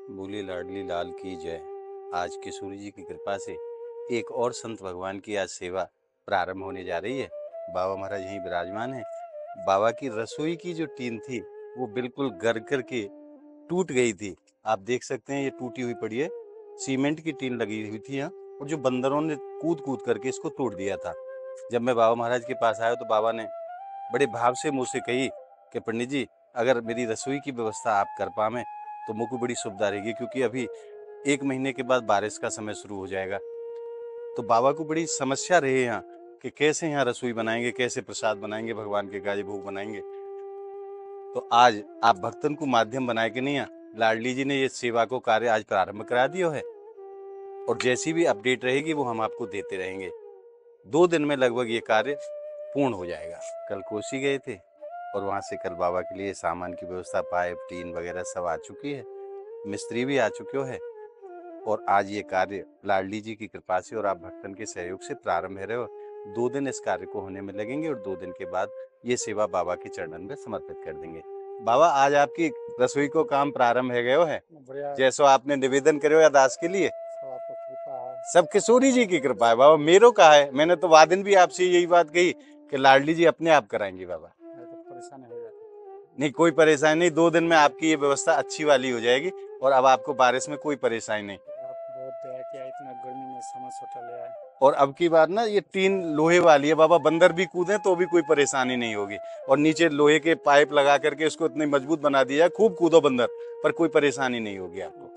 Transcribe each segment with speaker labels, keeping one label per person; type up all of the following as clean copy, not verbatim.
Speaker 1: बोली लाडली लाल की जय। आज के सूर्य जी की कृपा से एक और संत भगवान की आज सेवा प्रारंभ होने जा रही है। बाबा महाराज यहीं विराजमान है। बाबा की रसोई की जो टीन थी वो बिल्कुल गर कर के टूट गई थी। आप देख सकते हैं ये टूटी हुई पड़ी है। सीमेंट की टीन लगी हुई थी यहाँ, और जो बंदरों ने कूद कूद करके इसको तोड़ दिया था। जब मैं बाबा महाराज के पास आया तो बाबा ने बड़े भाव से मुझसे कही कि पंडित जी, अगर मेरी रसोई की व्यवस्था आप कर पावे तो मुझको बड़ी सुविधा रहेगी, क्योंकि अभी 1 महीने के बाद बारिश का समय शुरू हो जाएगा। तो बाबा को बड़ी समस्या रही यहाँ कि कैसे यहाँ रसोई बनाएंगे, कैसे प्रसाद बनाएंगे, भगवान के गाजे भोग बनाएंगे। तो आज आप भक्तन को माध्यम बनाए के नहीं यहाँ लाडली जी ने ये सेवा को कार्य आज प्रारंभ करा दिया है, और जैसी भी अपडेट रहेगी वो हम आपको देते रहेंगे। 2 दिन में लगभग ये कार्य पूर्ण हो जाएगा। कल कोसी गए थे और वहाँ से कल बाबा के लिए सामान की व्यवस्था, पाइप टीन वगैरह सब आ चुकी है, मिस्त्री भी आ चुके हैं, और आज ये कार्य लाडली जी की कृपा से और आप भक्तन के सहयोग से प्रारंभ है रहे हो। 2 दिन इस कार्य को होने में लगेंगे, और 2 दिन के बाद ये सेवा बाबा के चरणन में समर्पित कर देंगे। बाबा, आज आपकी रसोई को काम प्रारंभ है गयो है, जैसो आपने निवेदन करो या दास के लिए। सब किशोरी जी की कृपा है बाबा, मेरो का है। मैंने तो वादिन भी आपसे यही बात कही कि लाडली जी अपने आप कराएंगी बाबा। नहीं, कोई परेशानी नहीं। 2 दिन में आपकी ये व्यवस्था अच्छी वाली हो जाएगी, और अब आपको बारिश में कोई परेशानी नहीं।
Speaker 2: बहुत दया किया, इतना गर्मी में समझ सोचा ले आए।
Speaker 1: और अब की बात ना, ये टीन लोहे वाली है बाबा, बंदर भी कूदे तो भी कोई परेशानी नहीं होगी। और नीचे लोहे के पाइप लगा करके इसको इतनी मजबूत बना दिया है, खूब कूदो बंदर, पर कोई परेशानी नहीं होगी आपको।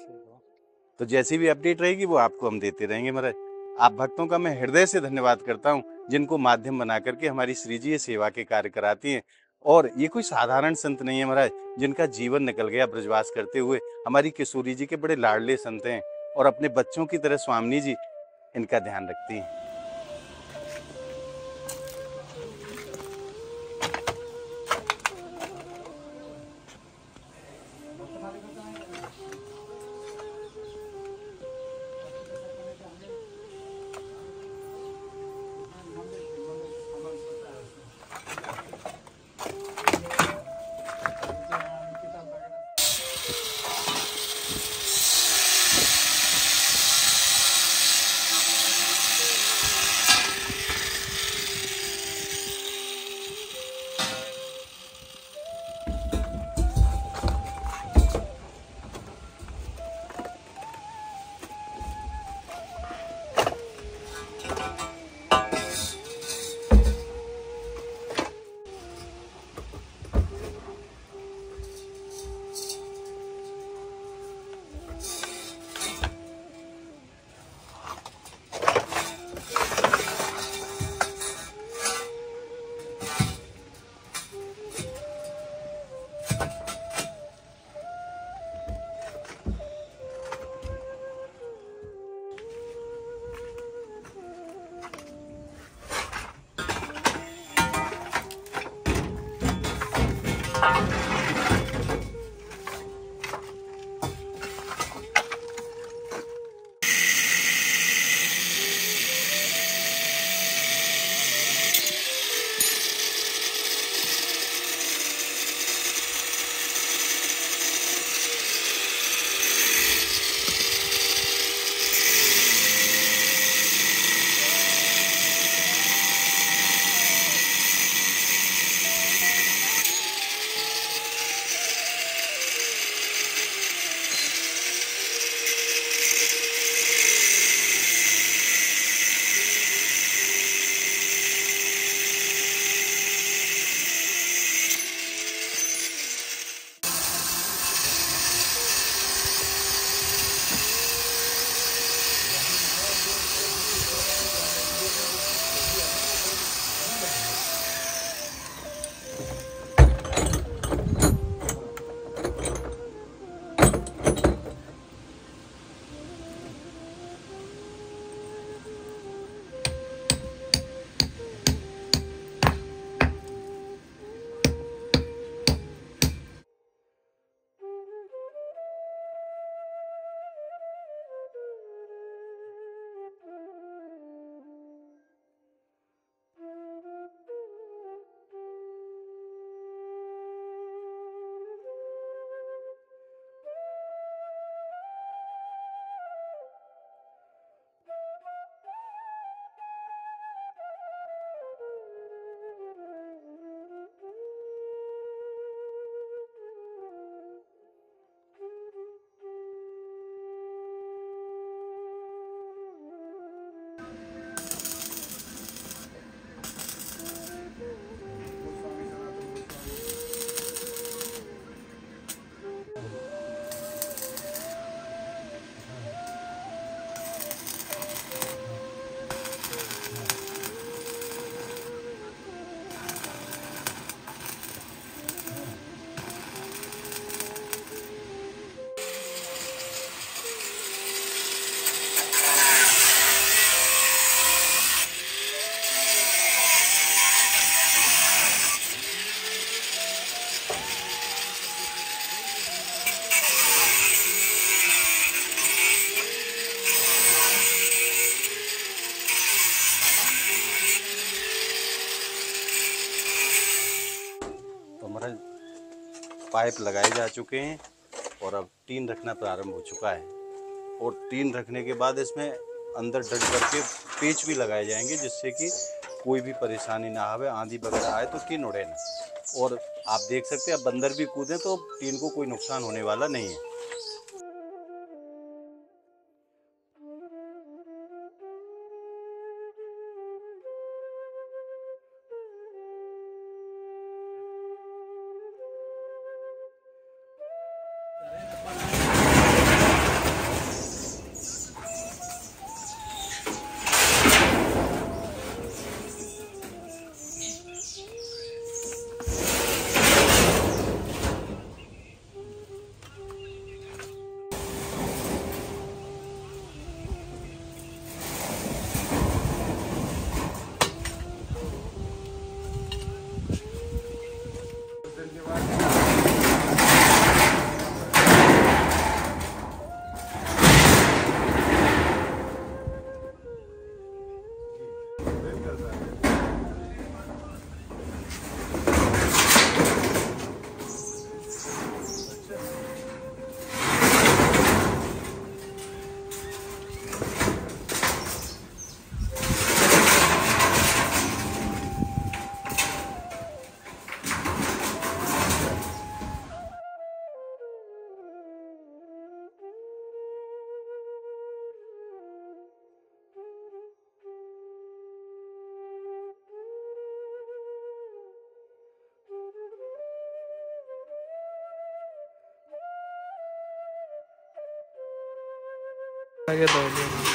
Speaker 1: तो जैसी भी अपडेट रहेगी वो आपको हम देते रहेंगे महाराज। आप भक्तों का मैं हृदय से धन्यवाद करता हूँ, जिनको माध्यम बना करके हमारी श्री जी ये सेवा के कार्य कराती हैं। और ये कोई साधारण संत नहीं है महाराज, जिनका जीवन निकल गया ब्रजवास करते हुए। हमारी किशोरी जी के बड़े लाडले संत हैं, और अपने बच्चों की तरह स्वामिनी जी इनका ध्यान रखती हैं। पाइप लगाए जा चुके हैं और अब टीन रखना प्रारंभ हो चुका है। और टीन रखने के बाद इसमें अंदर डट करके पेच भी लगाए जाएंगे, जिससे कि कोई भी परेशानी ना आवे, आंधी वगैरह आए तो टीन उड़े ना। और आप देख सकते हैं, अब बंदर भी कूदे तो टीन को कोई नुकसान होने वाला नहीं है।
Speaker 3: आगे दौड़ लेना।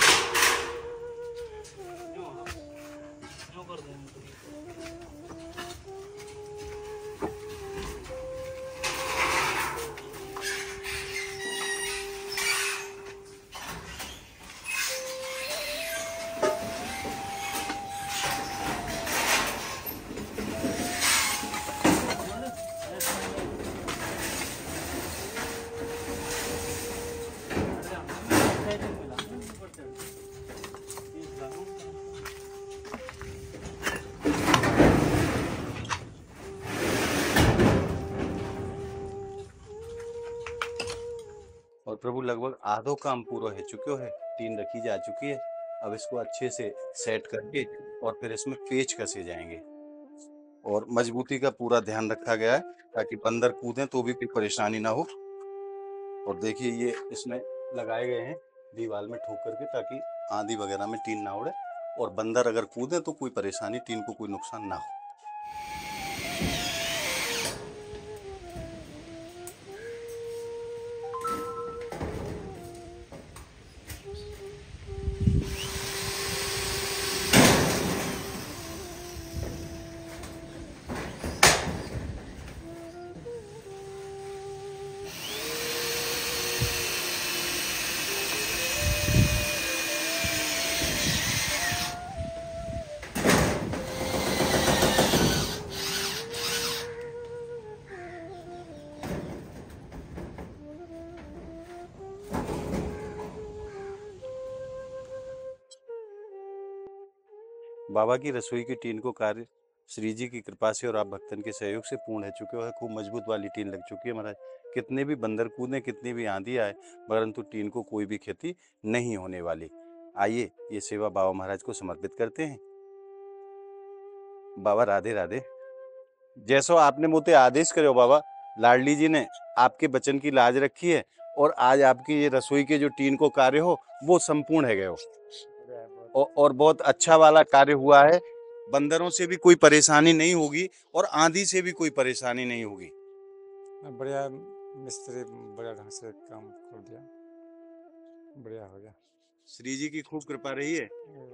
Speaker 1: और प्रभु लगभग आधो काम पूरा हो चुके है, टीन रखी जा चुकी है। अब इसको अच्छे से सेट करके और फिर इसमें पेच कसे जाएंगे और मजबूती का पूरा ध्यान रखा गया है, ताकि बंदर कूदें तो भी कोई परेशानी ना हो। और देखिए, ये इसमें लगाए गए हैं दीवार में ठोक करके, ताकि आंधी वगैरह में टीन ना उड़े और बंदर अगर कूदे तो कोई परेशानी, टीन को कोई नुकसान ना हो। बाबा की रसोई की टीन को कार्य श्री जी की कृपा से और आप भक्तन के सहयोग से पूर्ण हो चुके हो। खूब मजबूत वाली टीन लग चुकी है महाराज। कितने भी बंदर कूदे, कितनी भी आंधी आए, परंतु टीन को कोई भी क्षति नहीं होने वाली। आइए ये सेवा बाबा महाराज को समर्पित करते हैं। बाबा राधे राधे। जैसो आपने मुझे आदेश करो बाबा, लाडली जी ने आपके बचन की लाज रखी है और आज आपकी ये रसोई के जो टीन को कार्य हो वो संपूर्ण है गए हो और बहुत अच्छा वाला कार्य हुआ है। बंदरों से भी कोई परेशानी नहीं होगी और आंधी से भी कोई परेशानी नहीं होगी।
Speaker 2: बढ़िया मिस्त्री बढ़िया ढंग से काम कर दिया, बढ़िया हो गया।
Speaker 1: श्री जी की खूब कृपा रही है।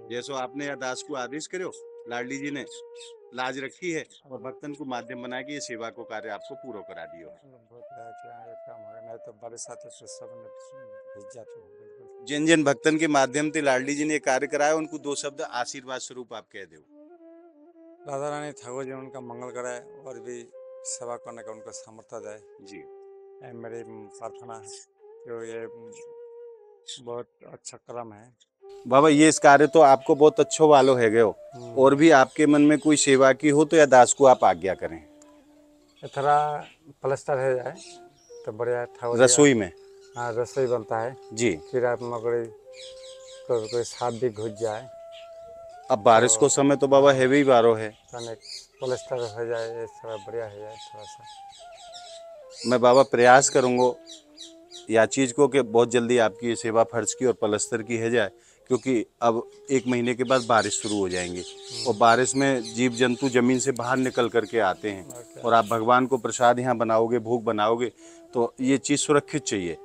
Speaker 1: जैसो आपने या दास को आदेश करो, लाडली जी ने लाज रखी है और भक्तन को माध्यम बना के ये सेवा को कार्य आपको पूरा करा दियो।
Speaker 2: बहुत काम हो गया, नहीं तो बारिश आते तो सब भीग जाते बिल्कुल।
Speaker 1: जिन जिन भक्तन के माध्यम से लाडली जी ने कार्य कराया, उनको दो शब्द आशीर्वाद स्वरूप आप कह दो।
Speaker 2: राधा रानी ठाकुर जी उनका मंगल कराए और भी सेवा करने का उनका सामर्थ्य जाए
Speaker 1: जी।
Speaker 2: मेरी प्रार्थना है जो ये बहुत अच्छा क्रम है।
Speaker 1: बाबा ये इस कार्य तो आपको बहुत अच्छो वालो है गयो, और भी आपके मन में कोई सेवा की हो तो या दास को आप आज्ञा करें।
Speaker 2: थोड़ा प्लास्टर हो जाए तो बढ़िया था हो जाएगा।
Speaker 1: रसोई में
Speaker 2: हाँ रसोई बनता है।
Speaker 1: जी।
Speaker 2: फिर आप मकड़ी कोई सांप भी घुस जाए
Speaker 1: अब बारिश को समय तो बाबा हैवी बारो है,
Speaker 2: तनिक प्लास्टर हो जाए, ये थोड़ा बढ़िया हो जाए थोड़ा सा।
Speaker 1: मैं बाबा प्रयास करूँगा या चीज़ को कि बहुत जल्दी आपकी ये सेवा फर्ज की और पलस्तर की है जाए, क्योंकि अब 1 महीने के बाद बारिश शुरू हो जाएंगी और बारिश में जीव जंतु ज़मीन से बाहर निकल करके आते हैं और आप भगवान को प्रसाद यहाँ बनाओगे, भोग बनाओगे, तो ये चीज़ सुरक्षित चाहिए।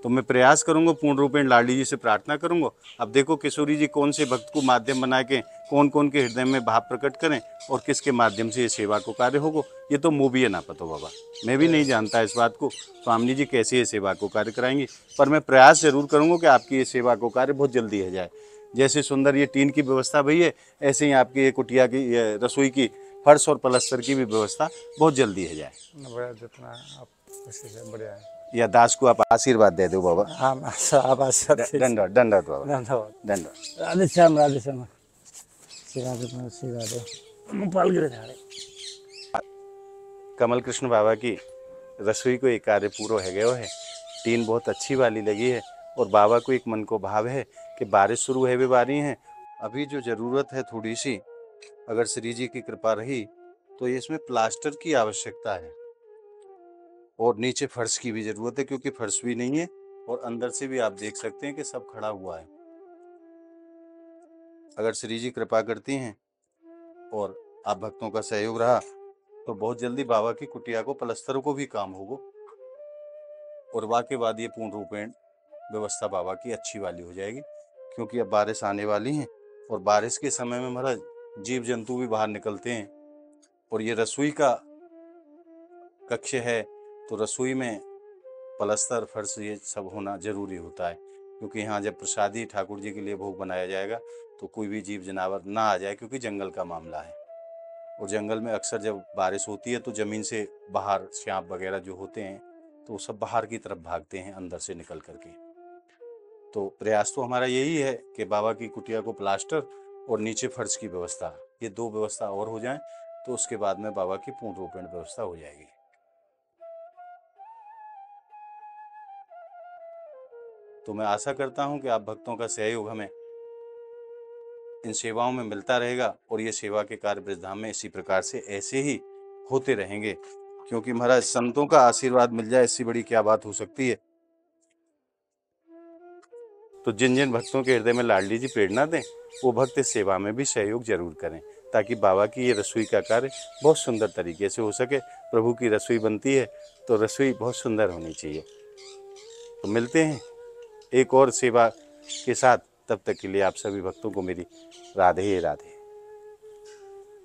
Speaker 1: तो मैं प्रयास करूंगा, पूर्ण रूपेण लाडली जी से प्रार्थना करूंगा। अब देखो किशोरी जी कौन से भक्त को माध्यम बना के कौन कौन के हृदय में भाव प्रकट करें और किसके माध्यम से ये सेवा को कार्य होगा, ये तो मुँह भी है ना पतो बाबा, मैं भी नहीं जानता इस बात को स्वामी जी कैसे ये सेवा को कार्य कराएंगी, पर मैं प्रयास जरूर करूंगा कि आपकी ये सेवा को कार्य बहुत जल्दी हो जाए। जैसे सुंदर ये टीन की व्यवस्था भई है, ऐसे ही आपकी ये कुटिया की रसोई की फर्श और पलस्तर की भी व्यवस्था बहुत जल्दी हो जाए।
Speaker 2: बढ़िया जितना आप कोशिश है बढ़िया है।
Speaker 1: या दास को आप आशीर्वाद दे दो बाबा।
Speaker 2: हाँ आप आशीर्वाद
Speaker 1: दंडवत दंडवत बाबा,
Speaker 2: धन्यवाद।
Speaker 1: दंडवत।
Speaker 2: राधे श्याम सेवा दे गोपाल गिरधारी।
Speaker 1: कमल कृष्ण बाबा की रसोई को एक कार्य पूरा है गयो है, टीन बहुत अच्छी वाली लगी है और बाबा को एक मन को भाव है कि बारिश शुरू है भी बारी है, अभी जो ज़रूरत है थोड़ी सी, अगर श्री जी की कृपा रही तो ये इसमें प्लास्टर की आवश्यकता है और नीचे फर्श की भी ज़रूरत है, क्योंकि फर्श भी नहीं है और अंदर से भी आप देख सकते हैं कि सब खड़ा हुआ है। अगर श्री जी कृपा करती हैं और आप भक्तों का सहयोग रहा तो बहुत जल्दी बाबा की कुटिया को प्लस्तरों को भी काम होगा और वाके बाद ये पूर्ण रूपेण व्यवस्था बाबा की अच्छी वाली हो जाएगी, क्योंकि अब बारिश आने वाली है और बारिश के समय में महाराज जीव जंतु भी बाहर निकलते हैं और ये रसोई का कक्ष है तो रसोई में प्लस्तर फर्श ये सब होना जरूरी होता है, क्योंकि यहाँ जब प्रसादी ठाकुर जी के लिए भोग बनाया जाएगा तो कोई भी जीव जनावर ना आ जाए, क्योंकि जंगल का मामला है और जंगल में अक्सर जब बारिश होती है तो ज़मीन से बाहर सांप वगैरह जो होते हैं तो वो सब बाहर की तरफ भागते हैं अंदर से निकल करके। तो प्रयास तो हमारा यही है कि बाबा की कुटिया को प्लास्टर और नीचे फर्श की व्यवस्था, ये 2 व्यवस्था और हो जाएं तो उसके बाद में बाबा की पूर्ण रूपेण व्यवस्था हो जाएगी। तो मैं आशा करता हूं कि आप भक्तों का सहयोग हमें इन सेवाओं में मिलता रहेगा और ये सेवा के कार्य ब्रजधाम में इसी प्रकार से ऐसे ही होते रहेंगे, क्योंकि महाराज संतों का आशीर्वाद मिल जाए इससे बड़ी क्या बात हो सकती है। तो जिन जिन भक्तों के हृदय में लाडली जी प्रेरणा दें वो भक्त इस सेवा में भी सहयोग जरूर करें, ताकि बाबा की ये रसोई का कार्य बहुत सुंदर तरीके से हो सके। प्रभु की रसोई बनती है तो रसोई बहुत सुंदर होनी चाहिए। तो मिलते हैं एक और सेवा के साथ, तब तक के लिए आप सभी भक्तों को मेरी राधे राधे।